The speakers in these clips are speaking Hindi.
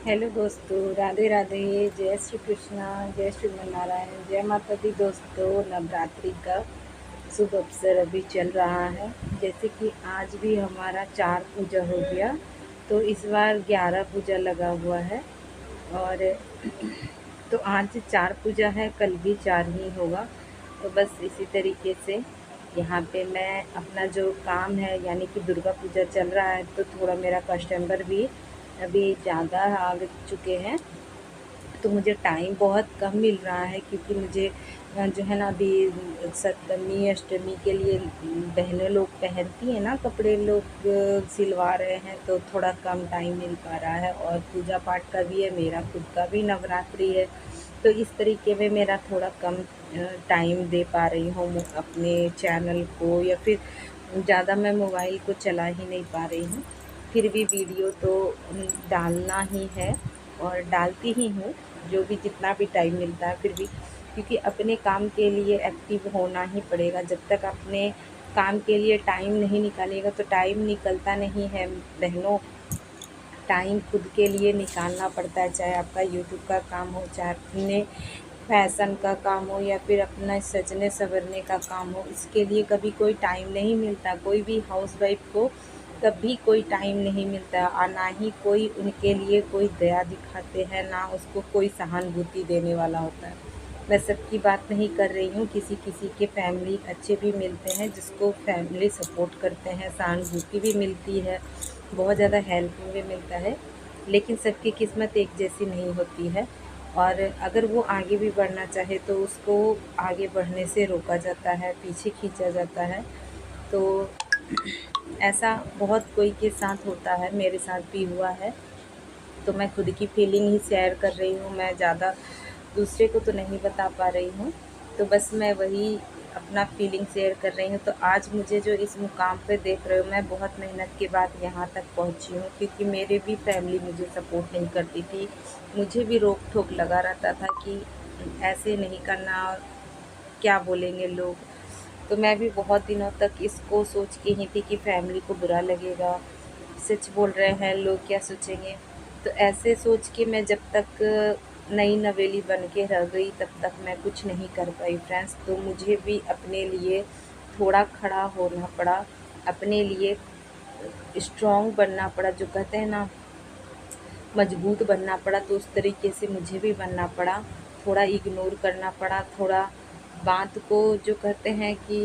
हेलो दोस्तों, राधे राधे। जय श्री कृष्णा, जय श्री नारायण, जय माता दी। दोस्तों, नवरात्रि का शुभ अवसर अभी चल रहा है। जैसे कि आज भी हमारा 4 पूजा हो गया, तो इस बार 11 पूजा लगा हुआ है। और तो आज 4 पूजा है, कल भी 4 ही होगा। तो बस इसी तरीके से यहाँ पे मैं अपना जो काम है, यानी कि दुर्गा पूजा चल रहा है, तो थोड़ा मेरा कस्टमर भी अभी ज़्यादा आ चुके हैं। तो मुझे टाइम बहुत कम मिल रहा है, क्योंकि मुझे जो है ना, अभी सप्तमी अष्टमी के लिए बहनें लोग पहनती हैं ना कपड़े, लोग सिलवा रहे हैं, तो थोड़ा कम टाइम मिल पा रहा है। और पूजा पाठ का भी है, मेरा खुद का भी नवरात्रि है, तो इस तरीके में मेरा थोड़ा कम टाइम दे पा रही हूँ अपने चैनल को, या फिर ज़्यादा मैं मोबाइल को चला ही नहीं पा रही हूँ। फिर भी वीडियो तो डालना ही है और डालती ही हूँ, जो भी जितना भी टाइम मिलता है। फिर भी क्योंकि अपने काम के लिए एक्टिव होना ही पड़ेगा। जब तक अपने काम के लिए टाइम नहीं निकालेगा तो टाइम निकलता नहीं है बहनों। टाइम खुद के लिए निकालना पड़ता है, चाहे आपका यूट्यूब का काम हो, चाहे अपने फैशन का काम हो, या फिर अपना सजने संवरने का काम हो। इसके लिए कभी कोई टाइम नहीं मिलता। कोई भी हाउसवाइफ को कभी कोई टाइम नहीं मिलता, और ना ही कोई उनके लिए कोई दया दिखाते हैं, ना उसको कोई सहानुभूति देने वाला होता है। मैं सबकी बात नहीं कर रही हूँ, किसी किसी के फैमिली अच्छे भी मिलते हैं, जिसको फैमिली सपोर्ट करते हैं, सहानुभूति भी मिलती है, बहुत ज़्यादा हेल्प भी मिलता है। लेकिन सबकी किस्मत एक जैसी नहीं होती है, और अगर वो आगे भी बढ़ना चाहे तो उसको आगे बढ़ने से रोका जाता है, पीछे खींचा जाता है। तो ऐसा बहुत कोई के साथ होता है, मेरे साथ भी हुआ है। तो मैं खुद की फीलिंग ही शेयर कर रही हूँ, मैं ज़्यादा दूसरे को तो नहीं बता पा रही हूँ। तो बस मैं वही अपना फीलिंग शेयर कर रही हूँ। तो आज मुझे जो इस मुकाम पे देख रहे हो, मैं बहुत मेहनत के बाद यहाँ तक पहुँची हूँ, क्योंकि मेरे भी फैमिली मुझे सपोर्ट नहीं करती थी। मुझे भी रोक टोक लगा रहता था कि ऐसे नहीं करना, और क्या बोलेंगे लोग। तो मैं भी बहुत दिनों तक इसको सोच के ही थी कि फैमिली को बुरा लगेगा, सच बोल रहे हैं लोग, क्या सोचेंगे। तो ऐसे सोच के मैं जब तक नई नवेली बन के रह गई, तब तक मैं कुछ नहीं कर पाई फ्रेंड्स। तो मुझे भी अपने लिए थोड़ा खड़ा होना पड़ा, अपने लिए स्ट्रॉन्ग बनना पड़ा, जो कहते हैं ना, मजबूत बनना पड़ा। तो उस तरीके से मुझे भी बनना पड़ा, थोड़ा इग्नोर करना पड़ा, थोड़ा बात को जो कहते हैं कि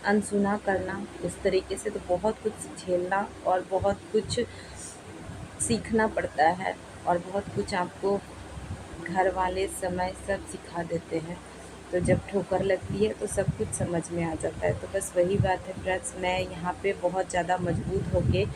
अनसुना करना, उस तरीके से। तो बहुत कुछ झेलना और बहुत कुछ सीखना पड़ता है, और बहुत कुछ आपको घर वाले समय सब सिखा देते हैं। तो जब ठोकर लगती है तो सब कुछ समझ में आ जाता है। तो बस वही बात है फ्रेंड्स, मैं यहाँ पे बहुत ज़्यादा मजबूत होके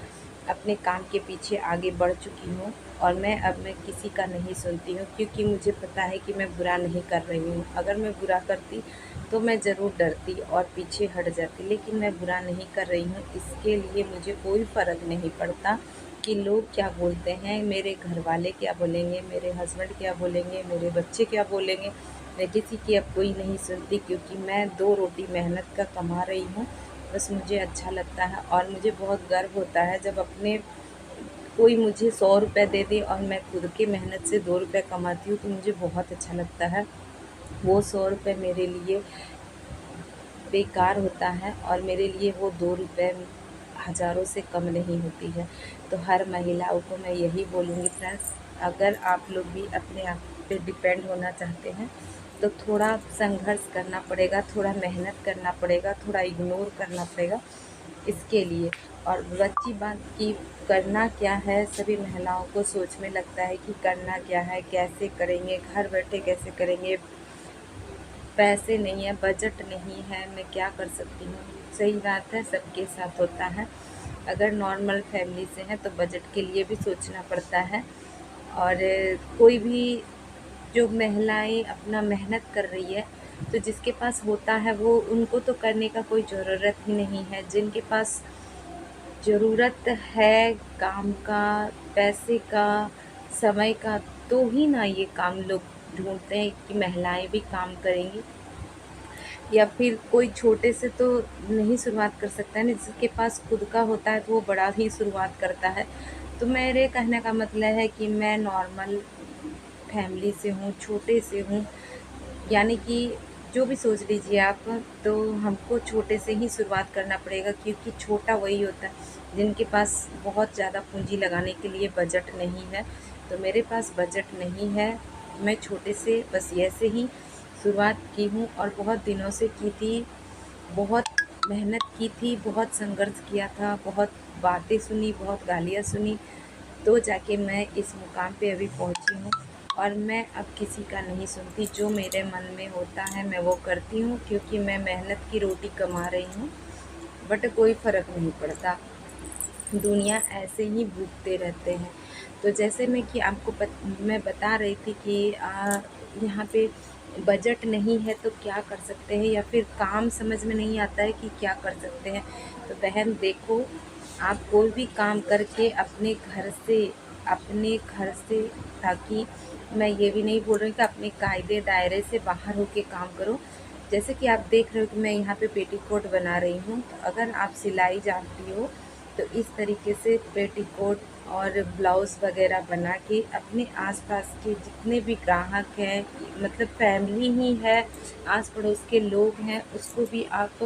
अपने काम के पीछे आगे बढ़ चुकी हूँ, और मैं किसी का नहीं सुनती हूँ, क्योंकि मुझे पता है कि मैं बुरा नहीं कर रही हूँ। अगर मैं बुरा करती तो मैं ज़रूर डरती और पीछे हट जाती, लेकिन मैं बुरा नहीं कर रही हूँ। इसके लिए मुझे कोई फ़र्क नहीं पड़ता कि लोग क्या बोलते हैं, मेरे घर वाले क्या बोलेंगे, मेरे हस्बैंड क्या बोलेंगे, मेरे बच्चे क्या बोलेंगे। मैं किसी की अब कोई नहीं सुनती, क्योंकि मैं 2 रोटी मेहनत का कमा रही हूँ। बस मुझे अच्छा लगता है, और मुझे बहुत गर्व होता है जब अपने कोई मुझे 100 रुपये दे दे और मैं खुद की मेहनत से 2 रुपये कमाती हूँ, तो मुझे बहुत अच्छा लगता है। वो 100 रुपये मेरे लिए बेकार होता है, और मेरे लिए वो 2 रुपये हज़ारों से कम नहीं होती है। तो हर महिलाओं को मैं यही बोलूँगी फ्रेंड्स, अगर आप लोग भी अपने आप पे डिपेंड होना चाहते हैं, तो थोड़ा संघर्ष करना पड़ेगा, थोड़ा मेहनत करना पड़ेगा, थोड़ा इग्नोर करना पड़ेगा इसके लिए। और बची बात कि करना क्या है, सभी महिलाओं को सोच में लगता है कि करना क्या है, कैसे करेंगे, घर बैठे कैसे करेंगे, पैसे नहीं है, बजट नहीं है, मैं क्या कर सकती हूँ। सही बात है, सबके साथ होता है। अगर नॉर्मल फैमिली से हैं तो बजट के लिए भी सोचना पड़ता है। और कोई भी जो महिलाएं अपना मेहनत कर रही है, तो जिसके पास होता है वो, उनको तो करने का कोई ज़रूरत ही नहीं है। जिनके पास ज़रूरत है काम का, पैसे का, समय का, तो ही ना ये काम लोग ढूंढते हैं कि महिलाएं भी काम करेंगी। या फिर कोई छोटे से तो नहीं शुरुआत कर सकता है ना, जिसके पास खुद का होता है तो वो बड़ा ही शुरुआत करता है। तो मेरे कहने का मतलब है कि मैं नॉर्मल फैमिली से हूँ, छोटे से हूँ, यानी कि जो भी सोच लीजिए आप, तो हमको छोटे से ही शुरुआत करना पड़ेगा, क्योंकि छोटा वही होता है जिनके पास बहुत ज़्यादा पूंजी लगाने के लिए बजट नहीं है। तो मेरे पास बजट नहीं है, मैं छोटे से बस ऐसे ही शुरुआत की हूँ और बहुत दिनों से की थी, बहुत मेहनत की थी, बहुत संघर्ष किया था, बहुत बातें सुनी, बहुत गालियाँ सुनी, तो जाके मैं इस मुकाम पे अभी पहुँची हूँ। और मैं अब किसी का नहीं सुनती, जो मेरे मन में होता है मैं वो करती हूँ, क्योंकि मैं मेहनत की रोटी कमा रही हूँ। बट कोई फ़र्क नहीं पड़ता, दुनिया ऐसे ही भूखते रहते हैं। तो जैसे मैं कि आपको मैं बता रही थी कि यहाँ पे बजट नहीं है तो क्या कर सकते हैं, या फिर काम समझ में नहीं आता है कि क्या कर सकते हैं। तो बहन देखो, आप कोई भी काम करके अपने घर से, ताकि मैं ये भी नहीं बोल रही कि अपने कायदे दायरे से बाहर होके काम करो। जैसे कि आप देख रहे हो कि मैं यहाँ पे पेटीकोट बना रही हूँ, तो अगर आप सिलाई जानती हो तो इस तरीके से पेटीकोट और ब्लाउज़ वगैरह बना के अपने आसपास के जितने भी ग्राहक हैं, मतलब फैमिली ही है, आस पड़ोस के लोग हैं, उसको भी आप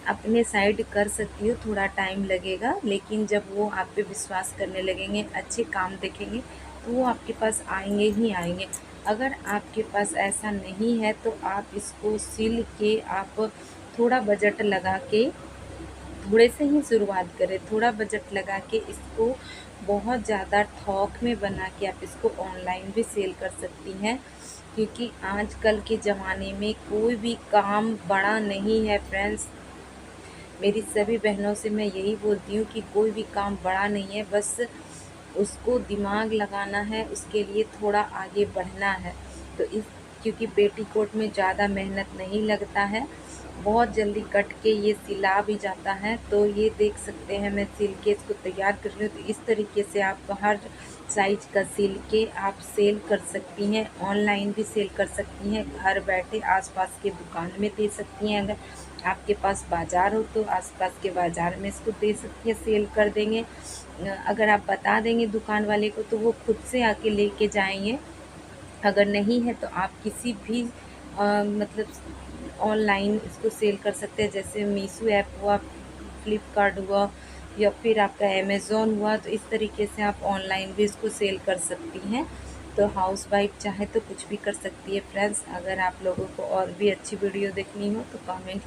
अपने साइड कर सकती हो। थोड़ा टाइम लगेगा, लेकिन जब वो आप पे विश्वास करने लगेंगे, अच्छे काम देखेंगे, तो वो आपके पास आएंगे ही आएंगे। अगर आपके पास ऐसा नहीं है तो आप इसको सिल के आप थोड़ा बजट लगा के, थोड़े से ही शुरुआत करें, थोड़ा बजट लगा के इसको बहुत ज़्यादा थोक में बना के आप इसको ऑनलाइन भी सेल कर सकती हैं। क्योंकि आजकल के ज़माने में कोई भी काम बड़ा नहीं है फ्रेंड्स। मेरी सभी बहनों से मैं यही बोलती हूँ कि कोई भी काम बड़ा नहीं है, बस उसको दिमाग लगाना है, उसके लिए थोड़ा आगे बढ़ना है। तो इस क्योंकि पेटीकोट में ज़्यादा मेहनत नहीं लगता है, बहुत जल्दी कट के ये सिला भी जाता है। तो ये देख सकते हैं मैं सिल के इसको तैयार कर रही हूँ। तो इस तरीके से आप हर साइज का सिल के आप सेल कर सकती हैं, ऑनलाइन भी सेल कर सकती हैं, घर बैठे आसपास के दुकान में दे सकती हैं। अगर आपके पास बाज़ार हो तो आसपास के बाज़ार में इसको दे सकती हैं, सेल कर देंगे। अगर आप बता देंगे दुकान वाले को तो वो खुद से आके लेके जाएंगे। अगर नहीं है तो आप किसी भी मतलब ऑनलाइन इसको सेल कर सकते हैं, जैसे मीशो ऐप हुआ, फ्लिपकार्ट हुआ, या फिर आपका अमेज़ॉन हुआ। तो इस तरीके से आप ऑनलाइन भी इसको सेल कर सकती हैं। तो हाउस वाइफ चाहे तो कुछ भी कर सकती है फ्रेंड्स। अगर आप लोगों को और भी अच्छी वीडियो देखनी हो तो कमेंट